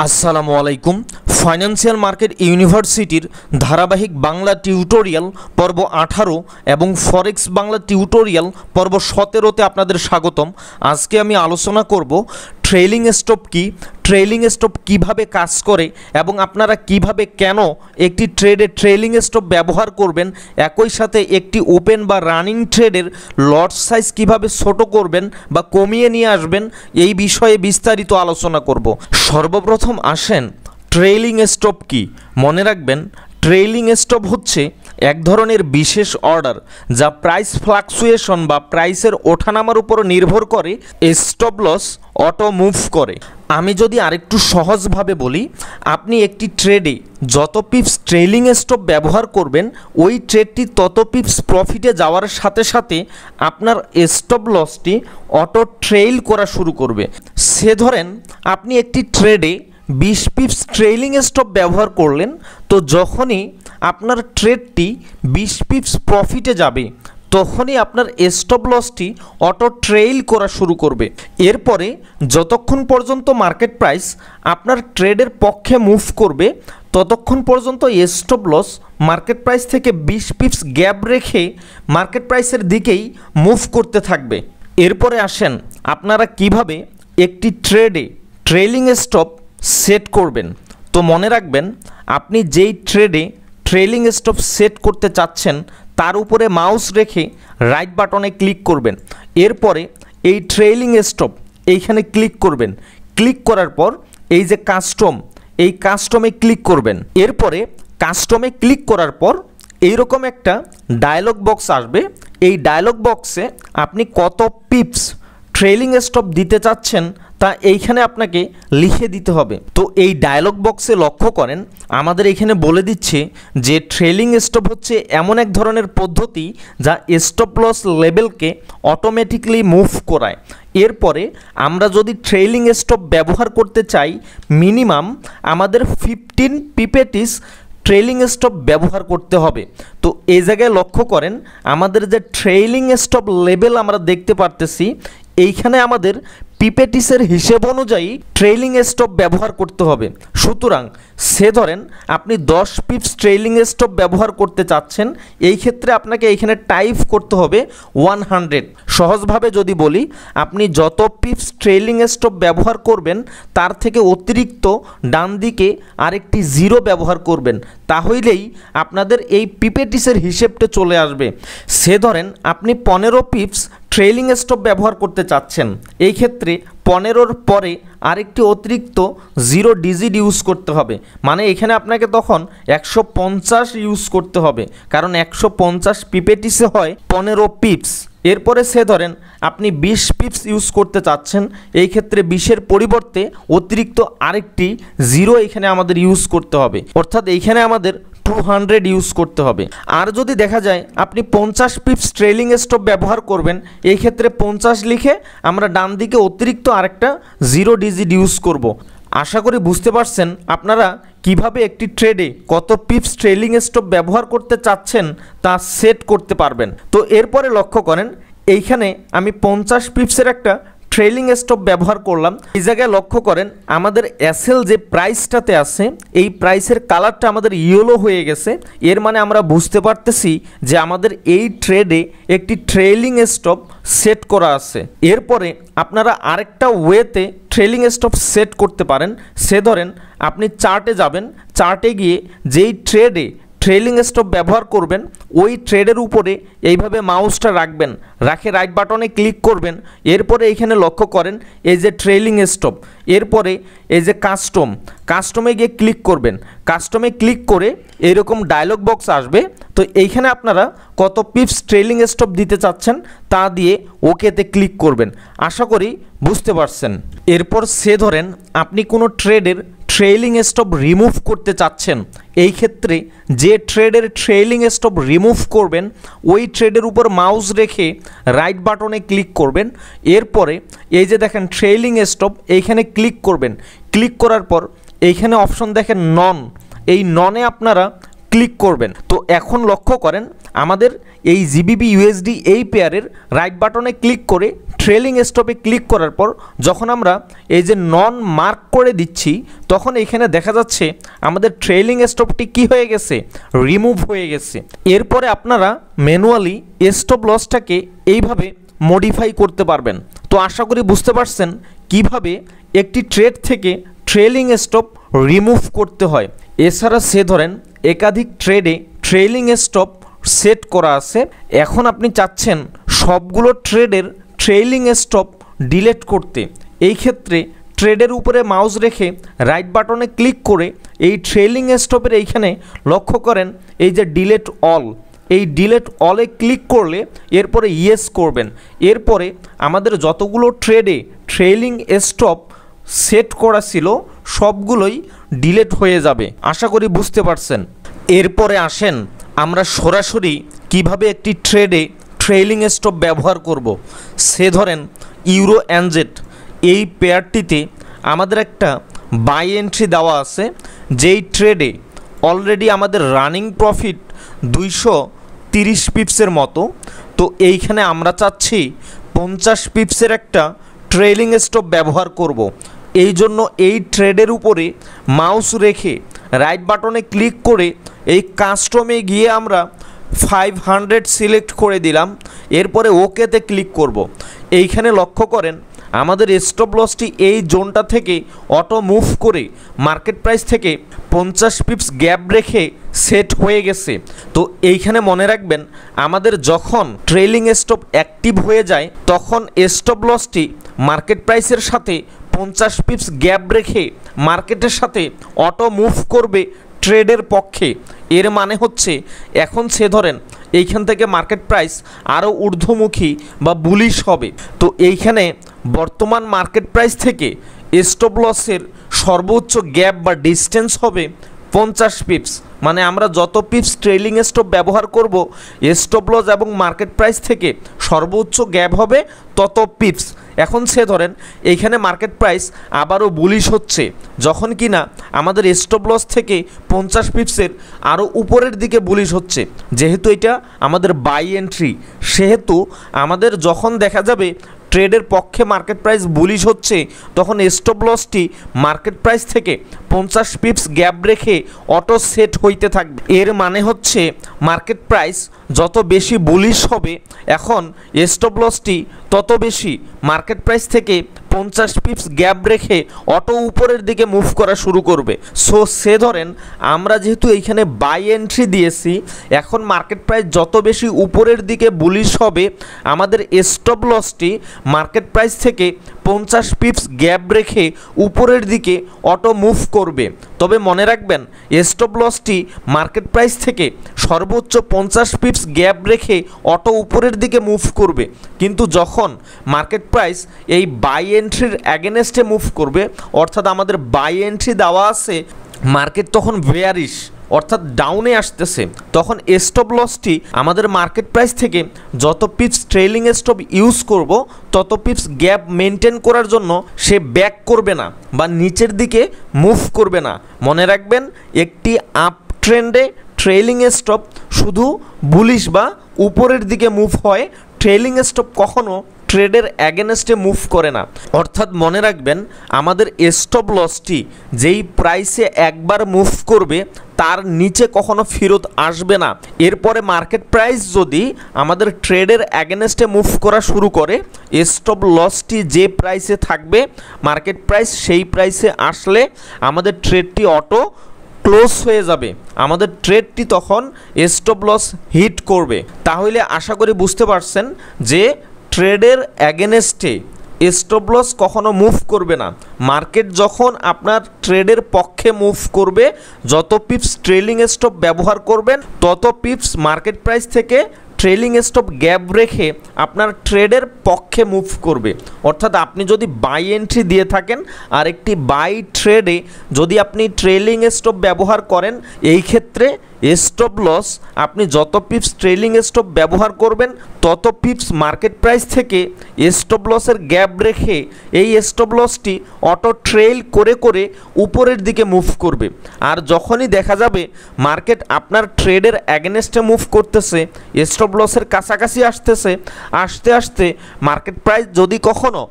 আসসালামু আলাইকুম। Financial market ইউনিভার্সিটির ধারাবাহিক বাংলা টিউটোরিয়াল পর্ব 18 এবং ফরেক্স বাংলা টিউটোরিয়াল পর্ব 17তে আপনাদের স্বাগতম। আজকে আমি আলোচনা করব ট্রেইলিং স্টপ কি, ট্রেইলিং স্টপ কিভাবে কাজ করে এবং আপনারা কিভাবে কেন একটি ট্রেডে ট্রেইলিং স্টপ ব্যবহার করবেন, একই সাথে একটি ওপেন বা রানিং ট্রেডের লট সাইজ কিভাবে ছোট করবেন বা কমিয়ে নিয়ে আসবেন, এই বিষয়ে বিস্তারিত আলোচনা করব। সর্বপ্রথম আসেন ট্রেইলিং স্টপ কি। মনে রাখবেন, ট্রেইলিং স্টপ হচ্ছে এক ধরনের বিশেষ অর্ডার যা প্রাইস ফ্লাকচুয়েশন বা প্রাইসের ওঠানামার উপর নির্ভর করে স্টপ লস অটো মুভ করে। আমি যদি আরেকটু সহজভাবে বলি, আপনি একটি ট্রেডে যত পিপস ট্রেইলিং স্টপ ব্যবহার করবেন, ওই ট্রেডটি তত পিপস প্রফিটে যাওয়ার সাথে সাথে আপনার স্টপ লসটি অটো ট্রেইল করা শুরু করবে। সে ধরেন আপনি একটি ট্রেডে 20 পিপস ট্রেইলিং স্টপ ব্যবহার করলেন, তো যখনই আপনার ট্রেডটি 20 পিপস প্রফিটে যাবে তখনই আপনার স্টপ লসটি অটো ট্রেইল করা শুরু করবে। এরপরে যতক্ষণ পর্যন্ত মার্কেট প্রাইস আপনার ট্রেডের পক্ষে মুভ করবে ততক্ষণ পর্যন্ত স্টপ লস মার্কেট প্রাইস থেকে 20 পিপস গ্যাপ রেখে মার্কেট প্রাইসের দিকেই মুভ করতে থাকবে। এরপরে আসেন আপনারা কিভাবে একটি ট্রেডে ট্রেইলিং স্টপ সেট করবেন। তো মনে রাখবেন, আপনি যেই ট্রেডে ট্রেইলিং স্টপ সেট করতে চাচ্ছেন তার উপরে মাউস রেখে রাইট বাটনে ক্লিক করবেন। এরপরে এই ট্রেইলিং স্টপ এইখানে ক্লিক করবেন। ক্লিক করার পর এই যে কাস্টম, এই কাস্টমে ক্লিক করবেন। এরপরে কাস্টমে ক্লিক করার পর এইরকম একটা ডায়লগ বক্স আসবে। এই ডায়লগ বক্সে আপনি কত পিপস ট্রেইলিং স্টপ দিতে চাচ্ছেন তা এইখানে আপনাকে লিখে দিতে হবে। তো এই ডায়লগ বক্সে লক্ষ্য করেন, আমাদের এখানে বলে দিচ্ছে যে ট্রেইলিং স্টপ হচ্ছে এমন এক ধরনের পদ্ধতি যা স্টপ লস লেভেলকে অটোমেটিকলি মুভ করায়। এরপরে আমরা যদি ট্রেইলিং স্টপ ব্যবহার করতে চাই, মিনিমাম আমাদের 15 পিপেটিস ট্রেইলিং স্টপ ব্যবহার করতে হবে। তো এই জায়গায় লক্ষ্য করেন, আমাদের যে ট্রেইলিং স্টপ লেভেল আমরা দেখতে পারতেছি, এইখানে আমাদের পিপেটিসের হিসেব অনুযায়ী ট্রেইলিং স্টপ ব্যবহার করতে হবে। সুতরাং সে ধরেন আপনি 10 পিপস ট্রেইলিং স্টপ ব্যবহার করতে চাচ্ছেন, এই ক্ষেত্রে আপনাকে এইখানে টাইপ করতে হবে 100। সহজভাবে যদি বলি, আপনি যত পিপস ট্রেইলিং স্টপ ব্যবহার করবেন তার থেকে অতিরিক্ত ডান দিকে আরেকটি 0 ব্যবহার করবেন, তাহলেই আপনাদের এই পিপেটিসের হিসেবটা চলে আসবে। সে ধরেন আপনি 15 পিপস ট্রেইলিং স্টপ ব্যবহার করতে চাচ্ছেন, এই ক্ষেত্রে 15-র পরে আরেকটি অতিরিক্ত 0 ডিজিট ইউজ করতে হবে। মানে এখানে আপনাকে তখন 150 ইউজ করতে হবে, কারণ 150 পিপেটিসে হয় 15 পিপস। এরপরে সে ধরেন আপনি 20 পিপস ইউজ করতে চাচ্ছেন, এই ক্ষেত্রে 20-এর পরিবর্তে অতিরিক্ত আরেকটি 0 এখানে আমাদের ইউজ করতে হবে, অর্থাৎ এইখানে আমাদের 200 ইউজ করতে হবে। আর যদি দেখা যায় আপনি 50 পিপস ট্রেইলিং স্টপ ব্যবহার করবেন, এই ক্ষেত্রে 50 লিখে আমরা ডান দিকে অতিরিক্ত আরেকটা 0 ডিজিট ইউজ করব। আশা করি বুঝতে পারছেন আপনারা কিভাবে একটি ট্রেডে কত পিপস ট্রেইলিং স্টপ ব্যবহার করতে চাচ্ছেন তা সেট করতে পারবেন। তো এরপরে লক্ষ্য করেন, এইখানে আমি 50 পিপসের একটা ট্রেইলিং স্টপ ব্যবহার করলাম। এই জায়গায় লক্ষ্য করেন, আমাদের এসএল যে প্রাইসটাতে আছে এই প্রাইসের কালারটা আমাদের ইয়েলো হয়ে গেছে। এর মানে আমরা বুঝতে পারতেছি যে আমাদের এই ট্রেডে একটি ট্রেইলিং স্টপ সেট করা আছে। এরপরে আপনারা আরেকটা ওয়েতে ট্রেইলিং স্টপ সেট করতে পারেন। সে ধরেন আপনি চার্টে যাবেন, চার্টে গিয়ে যেই ট্রেডে ট্রেইলিং স্টপ ব্যবহার করবেন ওই ট্রেডের উপরে এইভাবে মাউসটা রাখবেন, রাখে রাইট বাটনে ক্লিক করবেন। এরপরে এইখানে লক্ষ্য করেন এই যে ট্রেইলিং স্টপ, এরপরে এই যে কাস্টমে গিয়ে ক্লিক করবেন। কাস্টমে ক্লিক করে এরকম ডায়লগ বক্স আসবে। তো এইখানে আপনারা কত পিপস ট্রেইলিং স্টপ দিতে চাচ্ছেন তা দিয়ে ওকেতে ক্লিক করবেন। আশা করি বুঝতে পারছেন। এরপর সে ধরেন আপনি কোনো ট্রেডের ট্রেইলিং স্টপ রিমুভ করতে চাচ্ছেন, এই ক্ষেত্রে যে ট্রেডের ট্রেইলিং স্টপ রিমুভ করবেন ওই ট্রেডের উপর মাউস রেখে রাইট বাটনে ক্লিক করবেন। এরপরে এই যে দেখেন ট্রেইলিং স্টপ, এইখানে ক্লিক করবেন। ক্লিক করার পর এইখানে অপশন দেখেন নন, এই ননে আপনারা ক্লিক করবেন। তো এখন লক্ষ্য করেন আমাদের এই জিবিবি ইউএসডি এই পেয়ারের রাইট বাটনে ক্লিক করে ট্রেলিং স্টপে ক্লিক করার পর যখন আমরা এই যে নন মার্ক করে দিচ্ছি তখন এখানে দেখা যাচ্ছে আমাদের ট্রেলিং স্টপটি কি হয়ে গেছে, রিমুভ হয়ে গেছে। এরপরে আপনারা ম্যানুয়ালি স্টপ লসটাকে এইভাবে মডিফাই করতে পারবেন। তো আশা করি বুঝতে পারছেন কিভাবে একটি ট্রেড থেকে ট্রেলিং স্টপ রিমুভ করতে হয়। এছাড়া সে ধরেন একাধিক ট্রেডে ট্রেলিং স্টপ সেট করা আছে, এখন আপনি চাচ্ছেন সবগুলো ট্রেডের ট্রেলিং স্টপ ডিলিট করতে। এই ক্ষেত্রে ট্রেডের উপরে মাউস রেখে রাইট বাটনে ক্লিক করে এই ট্রেলিং স্টপের এইখানে লক্ষ্য করেন এই যে ডিলিট অল, এই ডিলিট অলে ক্লিক করলে এরপরে ইয়েস করবেন। এরপরে আমাদের যতগুলো ট্রেডে ট্রেলিং স্টপ সেট করা ছিল সবগুলোই ডিলিট হয়ে যাবে। আশা করি বুঝতে পারছেন। এরপরে আসেন আমরা সরাসরি কিভাবে একটি ট্রেডে ট্রেলিং স্টপ ব্যবহার করব। সে ধরেন ইউরো এনজেড এই পেয়ারটিতে আমাদের একটা বাই এন্ট্রি দেওয়া আছে, যেই ট্রেডে অলরেডি আমাদের রানিং প্রফিট 230 পিপসের মতো। তো এইখানে আমরা চাচ্ছি 50 পিপসের একটা ট্রেলিং স্টপ ব্যবহার করব। এই জন্য এই ট্রেডের উপরে মাউস রেখে রাইট বাটনে ক্লিক করে এই কাস্টমে গিয়ে আমরা 500 সিলেক্ট করে দিলাম। এরপরে ওকেতে ক্লিক করব। এইখানে লক্ষ্য করেন আমাদের স্টপ লসটি এই জোনটা থেকে অটো মুভ করে মার্কেট প্রাইস থেকে 50 পিপস গ্যাপ রেখে সেট হয়ে গেছে। তো এইখানে মনে রাখবেন আমাদের যখন ট্রেলিং স্টপ অ্যাক্টিভ হয়ে যায় তখন স্টপ লসটি মার্কেট প্রাইসের সাথে 50 পিপস গ্যাপ রেখে মার্কেটের সাথে অটো মুভ করবে ট্রেডের পক্ষে। এর মানে হচ্ছে এখন সে ধরেন এইখান থেকে মার্কেট প্রাইস আরও ঊর্ধ্বমুখী বা বুলিশ হবে। তো এইখানে বর্তমান মার্কেট প্রাইস থেকে স্টপ লসের সর্বোচ্চ গ্যাপ বা ডিস্টেন্স হবে 50 পিপস। মানে আমরা যত পিপস ট্রেলিং স্টপ ব্যবহার করব স্টপ লস এবং মার্কেট প্রাইস থেকে সর্বোচ্চ গ্যাপ হবে তত পিপস। এখন সে ধরেন এইখানে মার্কেট প্রাইস আবারও বুলিশ হচ্ছে, যখন কি না আমাদের স্টপ লস থেকে 50 পিপসের আরও উপরের দিকে বুলিশ হচ্ছে। যেহেতু এটা আমাদের বাই এন্ট্রি, সেহেতু আমাদের যখন দেখা যাবে ট্রেডের পক্ষে মার্কেট প্রাইস বুলিশ হচ্ছে তখন স্টপ লসটি মার্কেট প্রাইস থেকে 50 পিপস গ্যাপ রেখে অটো সেট হইতে থাকবে। এর মানে হচ্ছে মার্কেট প্রাইস যত বেশি বুলিশ হবে এখন স্টপ লসটি তত বেশি মার্কেট প্রাইস থেকে 50 পিপস গ্যাপ রেখে অটো উপরের দিকে মুভ করা শুরু করবে। সো সে ধরেন আমরা যেহেতু এইখানে বাই এন্ট্রি দিয়েছি, এখন মার্কেট প্রাইস যত বেশি উপরের দিকে বুলিশ হবে আমাদের স্টপ লসটি মার্কেট প্রাইস থেকে 50 পিপস গ্যাপ রেখে উপরের দিকে অটো মুভ করবে। তবে মনে রাখবেন স্টপ লসটি মার্কেট প্রাইস থেকে সর্বোচ্চ 50 পিপস গ্যাপ রেখে অটো উপরের দিকে মুভ করবে। কিন্তু যখন মার্কেট প্রাইস এই বাই এন্ট্রির অ্যাগেনস্টে মুভ করবে, অর্থাৎ আমাদের বাই এন্ট্রি দেওয়া আছে, মার্কেট তখন বেয়ারিশ অর্থাৎ ডাউনে আসতেছে, তখন স্টপ লসটি আমাদের মার্কেট প্রাইস থেকে যত পিপস ট্রেলিং স্টপ ইউজ করব তত পিপস গ্যাপ মেনটেন করার জন্য সে ব্যাক করবে না বা নিচের দিকে মুভ করবে না। মনে রাখবেন একটি আপ ট্রেন্ডে ট্রেলিং স্টপ শুধু বুলিশ বা উপরের দিকে মুভ হয়, ট্রেলিং স্টপ কখনো ট্রেডের অ্যাগেনস্টে মুভ করে না। অর্থাৎ মনে রাখবেন আমাদের স্টপ লসটি যেই প্রাইসে একবার মুভ করবে তার নিচে কখনো ফেরত আসবে না। এরপরে মার্কেট প্রাইস যদি আমাদের ট্রেডের অ্যাগেনস্টে মুভ করা শুরু করে, স্টপ লসটি যে প্রাইসে থাকবে মার্কেট প্রাইস সেই প্রাইসে আসলে আমাদের ট্রেডটি অটো ক্লোজ হয়ে যাবে, আমাদের ট্রেডটি তখন স্টপ লস হিট করবে। তাহলে আশা করি বুঝতে পারছেন যে ট্রেডের অ্যাগেনস্টে স্টপ লস কখনো মুভ করবে না। মার্কেট যখন আপনার ট্রেডের পক্ষে মুভ করবে, যত পিপস ট্রেলিং স্টপ ব্যবহার করবেন তত পিপস মার্কেট প্রাইস থেকে ট্রেলিং স্টপ গ্যাপ রেখে আপনার ট্রেডের পক্ষে মুভ করবে। অর্থাৎ আপনি যদি বাই এন্ট্রি দিয়ে থাকেন আর একটি বাই ট্রেডে যদি আপনি ট্রেলিং স্টপ ব্যবহার করেন, এই ক্ষেত্রে স্টপ লস আপনি যত পিপস ট্রেলিং স্টপ ব্যবহার করবেন তত পিপস মার্কেট প্রাইস থেকে স্টপ লসের গ্যাপ রেখে এই স্টপ লসটি অটো ট্রেল করে করে উপরের দিকে মুভ করবে। আর যখনই দেখা যাবে মার্কেট আপনার ট্রেডের অ্যাগেনস্টে মুভ করতেছে, স্টপ লসের কাছাকাছি আসতেছে, আস্তে আস্তে মার্কেট প্রাইস যদি কখনো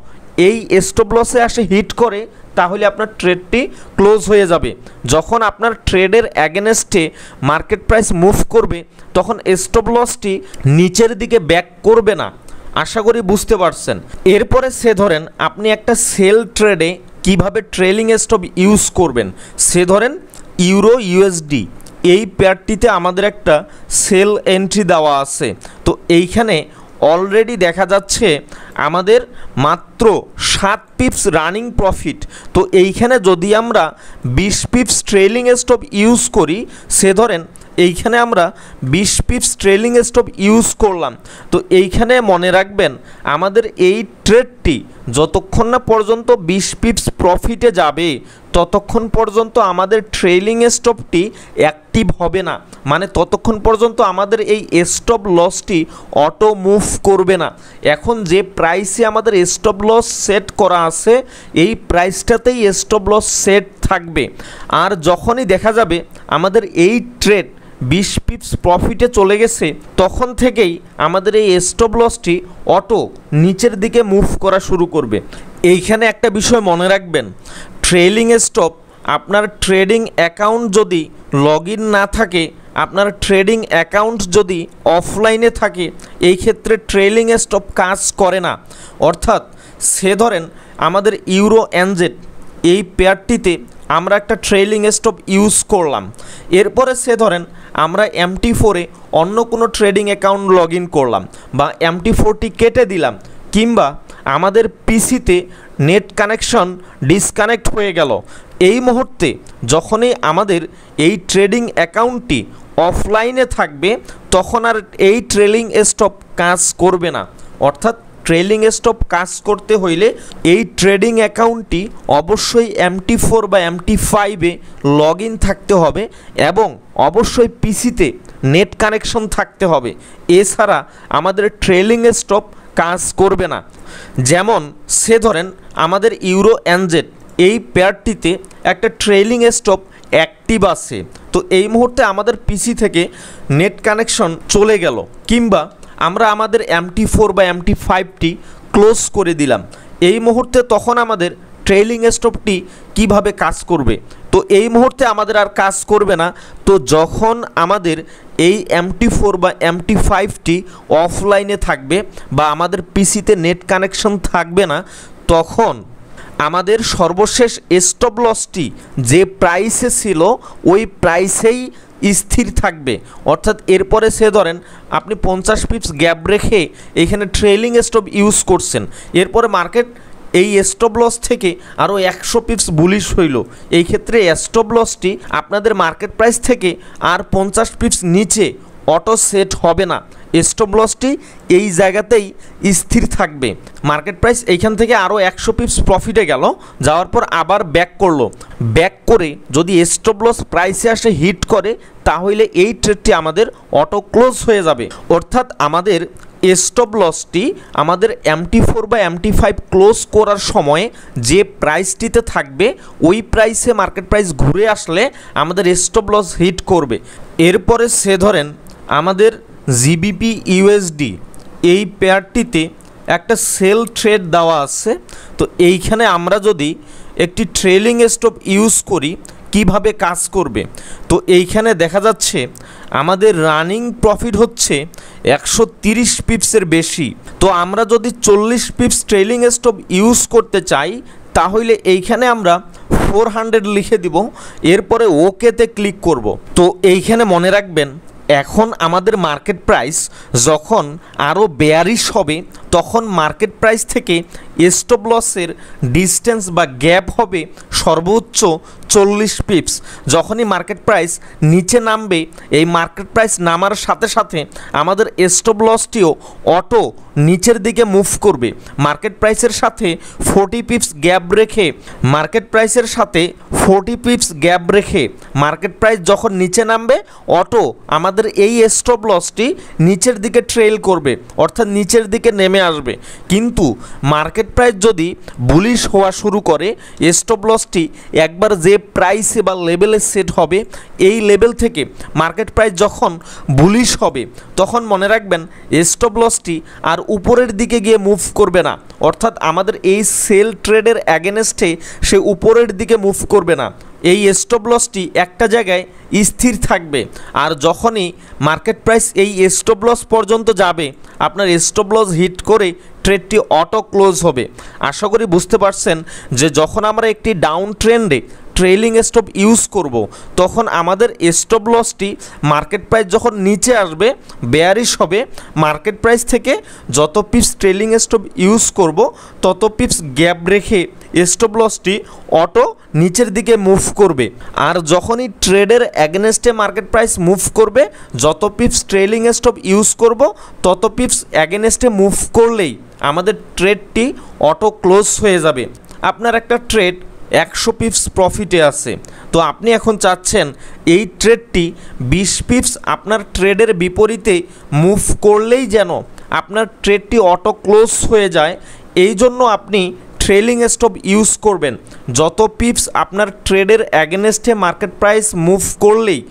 এই স্টপ লসে আসে হিট করে তাহলে আপনার ট্রেডটি ক্লোজ হয়ে যাবে। যখন আপনার ট্রেডের অ্যাগেনস্টে মার্কেট প্রাইস মুভ করবে তখন স্টপ লসটি নিচের দিকে ব্যাক করবে না। আশা করি বুঝতে পারছেন। এরপরে সে ধরেন আপনি একটা সেল ট্রেডে কিভাবে ট্রেলিং স্টপ ইউজ করবেন। সে ধরেন ইউরো ইউএসডি এই পেয়ারটিতে আমাদের একটা সেল এন্ট্রি দেওয়া আছে। তো এইখানে অলরেডি দেখা যাচ্ছে আমাদের মাত্র 7 পিপস রানিং প্রফিট। তো এইখানে যদি আমরা 20 পিপস ট্রেলিং স্টপ ইউজ করি, সে ধরেন এইখানে আমরা 20 পিপস ট্রেলিং স্টপ ইউজ করলাম। তো এইখানে মনে রাখবেন আমাদের এই ট্রেডটি যতক্ষণ না পর্যন্ত 20 পিপস প্রফিটে যাবে ততক্ষণ পর্যন্ত আমাদের ট্রেলিং স্টপটি অ্যাক্টিভ হবে না, মানে ততক্ষণ পর্যন্ত আমাদের এই স্টপ লসটি অটো মুভ করবে না। এখন যে প্রাইসে আমাদের স্টপ লস সেট করা আছে এই প্রাইসটাতেই স্টপ লস সেট থাকবে। আর যখনই দেখা যাবে আমাদের এই ট্রেড 20 পিপস প্রফিটে চলে গেছে তখন থেকেই আমাদের এই স্টপ লসটি অটো নিচের দিকে মুভ করা শুরু করবে। এইখানে একটা বিষয় মনে রাখবেন, ট্রেলিং স্টপ আপনার ট্রেডিং অ্যাকাউন্ট যদি লগ ইন না থাকে, আপনার ট্রেডিং অ্যাকাউন্ট যদি অফলাইনে থাকে, এই ক্ষেত্রে ট্রেলিং স্টপ কাজ করে না। অর্থাৎ সে ধরেন আমাদের ইউরো এনজেড এই পেয়ারটিতে আমরা একটা ট্রেলিং স্টপ ইউজ করলাম, এরপরে সে ধরেন আমরা MT4-এ অন্য কোনো ট্রেডিং অ্যাকাউন্ট লগ ইন করলাম বা MT4টি কেটে দিলাম, কিংবা আমাদের পিসিতে নেট কানেকশন ডিসকানেক্ট হয়ে গেল। এই মুহূর্তে যখনই আমাদের এই ট্রেডিং অ্যাকাউন্টটি অফলাইনে থাকবে তখন আর এই ট্রেলিং স্টপ কাজ করবে না। অর্থাৎ ট্রেলিং স্টপ কাজ করতে হইলে এই ট্রেডিং অ্যাকাউন্টটি অবশ্যই MT4 বা MT5-এ লগ ইন থাকতে হবে এবং অবশ্যই পিসিতে নেট কানেকশন থাকতে হবে, এছাড়া আমাদের ট্রেলিং স্টপ কাজ করবে না। যেমন সে ধরেন আমাদের ইউরো এনজেড এই পেয়ারটিতে একটা ট্রেলিং স্টপ অ্যাক্টিভ আছে। তো এই মুহূর্তে আমাদের পিসি থেকে নেট কানেকশন চলে গেল, কিংবা আমরা আমাদের MT4 বা MT5টি ক্লোজ করে দিলাম, এই মুহূর্তে তখন আমাদের ট্রেলিং স্টপটি কিভাবে কাজ করবে? তো এই মুহূর্তে আমাদের আর কাজ করবে না। তো যখন আমাদের এই MT4 বা MT5টি অফলাইনে থাকবে বা আমাদের পিসিতে নেট কানেকশন থাকবে না, তখন আমাদের সর্বশেষ স্টপ লসটি যে প্রাইসে ছিল ওই প্রাইসেই স্থির থাকবে। অর্থাৎ এরপরে সে ধরেন আপনি 50 পিপস গ্যাপ রেখে এখানে ট্রেলিং স্টপ ইউজ করছেন, এরপরে মার্কেট এই স্টপ লস থেকে আরও 100 পিপস বুলিশ হইল, এই ক্ষেত্রে স্টপ লসটি আপনাদের মার্কেট প্রাইস থেকে আর 50 পিপস নিচে অটো সেট হবে না, স্টপ লসটি এই জায়গাতেই স্থির থাকবে। মার্কেট প্রাইস এইখান থেকে আরও 100 পিপস প্রফিটে গেল, যাওয়ার পর আবার ব্যাক করলো, ব্যাক করে যদি স্টপ লস প্রাইসে আসে হিট করে তাহলে এই ট্রেডটি আমাদের অটো ক্লোজ হয়ে যাবে। অর্থাৎ আমাদের স্টপ লসটি আমাদের MT4 বা MT5 ক্লোজ করার সময়ে যে প্রাইসটিতে থাকবে ওই প্রাইসে মার্কেট প্রাইস ঘুরে আসলে আমাদের স্টপ লস হিট করবে। এরপরে সে ধরেন আমাদের জিবিপি ইউএসডি এই পেয়ারটিতে একটা সেল ট্রেড দেওয়া আছে। তো এইখানে আমরা যদি একটি ট্রেলিং স্টপ ইউজ করি কিভাবে কাজ করবে? তো এইখানে দেখা যাচ্ছে আমাদের রানিং প্রফিট হচ্ছে 130 পিপসের বেশি। তো আমরা যদি 40 পিপস ট্রেলিং স্টপ ইউজ করতে চাই তাহলে এইখানে আমরা 400 লিখে দিব, এরপরে ওকেতে ক্লিক করব। তো এইখানে মনে রাখবেন এখন আমাদের মার্কেট প্রাইস যখন আরও বেয়ারিশ হবে তখন মার্কেট প্রাইস থেকে স্টপ লসের ডিস্টেন্স বা গ্যাপ হবে সর্বোচ্চ 40 পিপস। যখনই মার্কেট প্রাইস নিচে নামবে, এই মার্কেট প্রাইস নামার সাথে সাথে আমাদের স্টপ লসটিও অটো নিচের দিকে মুভ করবে। মার্কেট প্রাইসের সাথে 40 পিপস গ্যাপ রেখে মার্কেট প্রাইস যখন নিচে নামবে, অটো আমাদের এই স্টপ লসটি নিচের দিকে ট্রেল করবে, অর্থাৎ নিচের দিকে নেমে আসবে। কিন্তু মার্কেট প্রাইস যদি বুলিশ হওয়া শুরু করে, স্টপ লসটি একবার যে প্রাইসে বা লেভেলে সেট হবে, এই লেভেল থেকে মার্কেট প্রাইস যখন বুলিশ হবে, তখন মনে রাখবেন স্টপ লসটি আর উপরের দিকে গিয়ে মুভ করবে না, অর্থাৎ আমাদের এই সেল ট্রেডের অ্যাগেনস্টে সে উপরের দিকে মুভ করবে না। এই স্টপ লসটি একটা জায়গায় স্থির থাকবে। আর যখনই মার্কেট প্রাইস এই স্টপ লস পর্যন্ত যাবে, আপনার স্টপ লস হিট করে ট্রেডটি অটো ক্লোজ হবে। আশা করি বুঝতে পারছেন যে যখন আমরা একটি ডাউন ট্রেন্ডে ট্রেলিং স্টপ ইউজ করব, তখন আমাদের স্টপ লসটি মার্কেট প্রাইস যখন নিচে আসবে, বেয়ারিশ হবে, মার্কেট প্রাইস থেকে যত পিপস ট্রেলিং স্টপ ইউজ করব, তত পিপস গ্যাপ রেখে স্টপ লসটি অটো নিচের দিকে মুভ করবে। আর যখনই ট্রেডের অ্যাগেনস্টে মার্কেট প্রাইস মুভ করবে, যত পিপস ট্রেলিং স্টপ ইউজ করব, তত পিপস অ্যাগেনস্টে মুভ করলেই আমাদের ট্রেডটি অটো ক্লোজ হয়ে যাবে। আপনার একটা ট্রেড 100 পিপস প্রফিটে আছে, তো আপনি এখন চাচ্ছেন এই ট্রেডটি 20 পিপস আপনার ট্রেডের বিপরীতে মুভ করলেই যেন আপনার ট্রেডটি অটো ক্লোজ হয়ে যায়। এই জন্য আপনি ট্রেলিং স্টপ ইউজ করবেন। যত পিপস আপনার ট্রেডের অ্যাগেনস্টে মার্কেট প্রাইস মুভ করলেই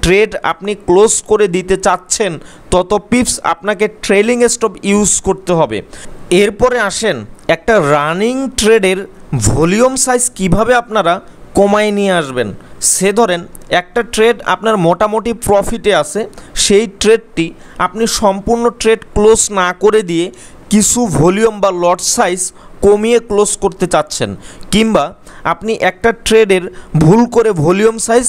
ট্রেড আপনি ক্লোজ করে দিতে চাচ্ছেন, তত পিপস আপনাকে ট্রেলিং স্টপ ইউজ করতে হবে। এরপরে আসেন একটা রানিং ট্রেডের ভলিউম সাইজ কিভাবে আপনারা কমায় নিয়ে আসবেন। সে ধরেন একটা ট্রেড আপনার মোটামুটি প্রফিটে আছে, সেই ট্রেডটি আপনি সম্পূর্ণ ট্রেড ক্লোজ না করে দিয়ে কিছু ভলিউম বা লট সাইজ কমিয়ে ক্লোজ করতে চাচ্ছেন, কিংবা আপনি একটা ট্রেডের ভুল করে ভলিউম সাইজ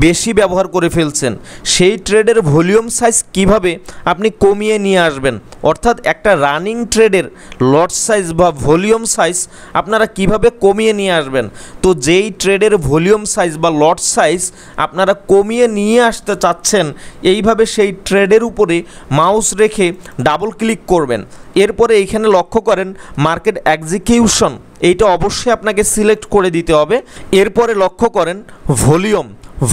বেশি ব্যবহার করে ফেলছেন, সেই ট্রেডের ভলিউম সাইজ কিভাবে আপনি কমিয়ে নিয়ে আসবেন, অর্থাৎ একটা রানিং ট্রেডের লট সাইজ বা ভলিউম সাইজ আপনারা কিভাবে কমিয়ে নিয়ে আসবেন। তো যেই ট্রেডের ভলিউম সাইজ বা লট সাইজ আপনারা কমিয়ে নিয়ে আসতে চাচ্ছেন, এইভাবে সেই ট্রেডের উপরে মাউস রেখে ডাবল ক্লিক করবেন। এরপরে এইখানে লক্ষ্য করেন মার্কেট এক্সিকিউশন, এইটা অবশ্যই আপনাকে সিলেক্ট করে দিতে হবে। এরপরে লক্ষ্য করেন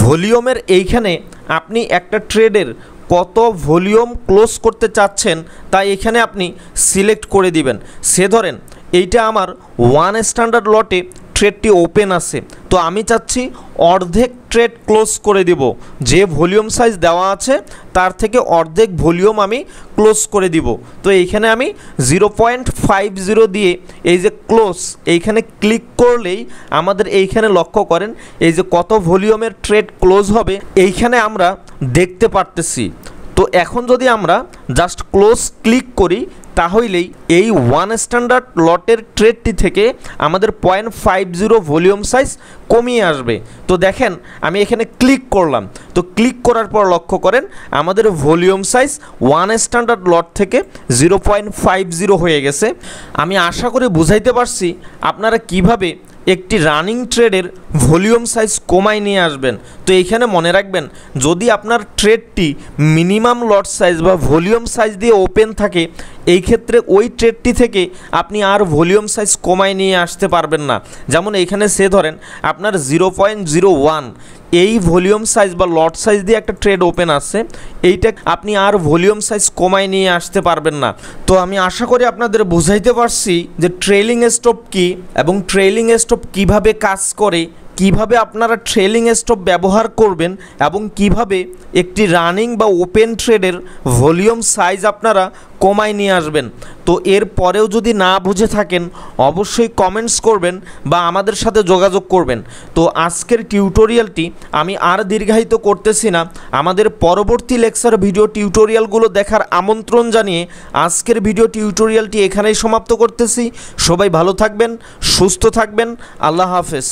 ভলিউমের এইখানে আপনি একটা ট্রেডের কত ভলিউম ক্লোজ করতে চাচ্ছেন তা এখানে আপনি সিলেক্ট করে দিবেন। সে ধরেন এইটা আমার 1 স্ট্যান্ডার্ড লটে ট্রেডটি ওপেন আছে, তো আমি চাচ্ছি অর্ধেক ট্রেড ক্লোজ করে দিব। যে ভলিউম সাইজ দেওয়া আছে তার থেকে অর্ধেক ভলিউম আমি ক্লোজ করে দিব। তো এইখানে আমি 0.50 দিয়ে এই যে ক্লোজ, এইখানে ক্লিক করলেই আমাদের এইখানে লক্ষ্য করেন এই যে কত ভলিউমের ট্রেড ক্লোজ হবে এইখানে আমরা দেখতে পারতেছি। তো এখন যদি আমরা জাস্ট ক্লোজ ক্লিক করি, তাহলেই এই 1 স্ট্যান্ডার্ড লটের ট্রেডটি থেকে আমাদের 0.50 ভলিউম সাইজ কমিয়ে আসবে। তো দেখেন আমি এখানে ক্লিক করলাম, তো ক্লিক করার পর লক্ষ্য করেন আমাদের ভলিউম সাইজ 1 স্ট্যান্ডার্ড লট থেকে 0.50 হয়ে গেছে। আমি আশা করি বুঝাইতে পারছি আপনারা কিভাবে একটি রানিং ট্রেডের ভলিউম সাইজ কমায় নিয়ে আসবেন। তো এইখানে মনে রাখবেন যদি আপনার ট্রেডটি মিনিমাম লট সাইজ বা ভলিউম সাইজ দিয়ে ওপেন থাকে, এই ক্ষেত্রে ওই ট্রেডটি থেকে আপনি আর ভলিউম সাইজ কমায় নিয়ে আসতে পারবেন না। যেমন এইখানে সে ধরেন আপনার 0.01 এই ভলিউম সাইজ বা লট সাইজ দিয়ে একটা ট্রেড ওপেন আছে, এইটা আপনি আর ভলিউম সাইজ কমায় নিয়ে আসতে পারবেন না। তো আমি আশা করি আপনাদের বুঝাইতে পারছি যে ট্রেলিং স্টপ কি এবং ট্রেলিং স্টপ কিভাবে কাজ করে, কিভাবে আপনারা ট্রেলিং স্টপ ব্যবহার করবেন এবং কিভাবে একটি রানিং বা ওপেন ট্রেডের ভলিউম সাইজ আপনারা কমায় নিয়ে আসবেন। তো এর পরেও যদি না বুঝে থাকেন অবশ্যই কমেন্টস করবেন বা আমাদের সাথে যোগাযোগ করবেন। তো আজকের টিউটোরিয়ালটি আমি আর দীর্ঘায়িত করতেছি না, আমাদের পরবর্তী লেকচার ভিডিও টিউটোরিয়ালগুলো দেখার আমন্ত্রণ জানিয়ে আজকের ভিডিও টিউটোরিয়ালটি এখানেই সমাপ্ত করতেছি। সবাই ভালো থাকবেন, সুস্থ থাকবেন, আল্লাহ হাফেজ।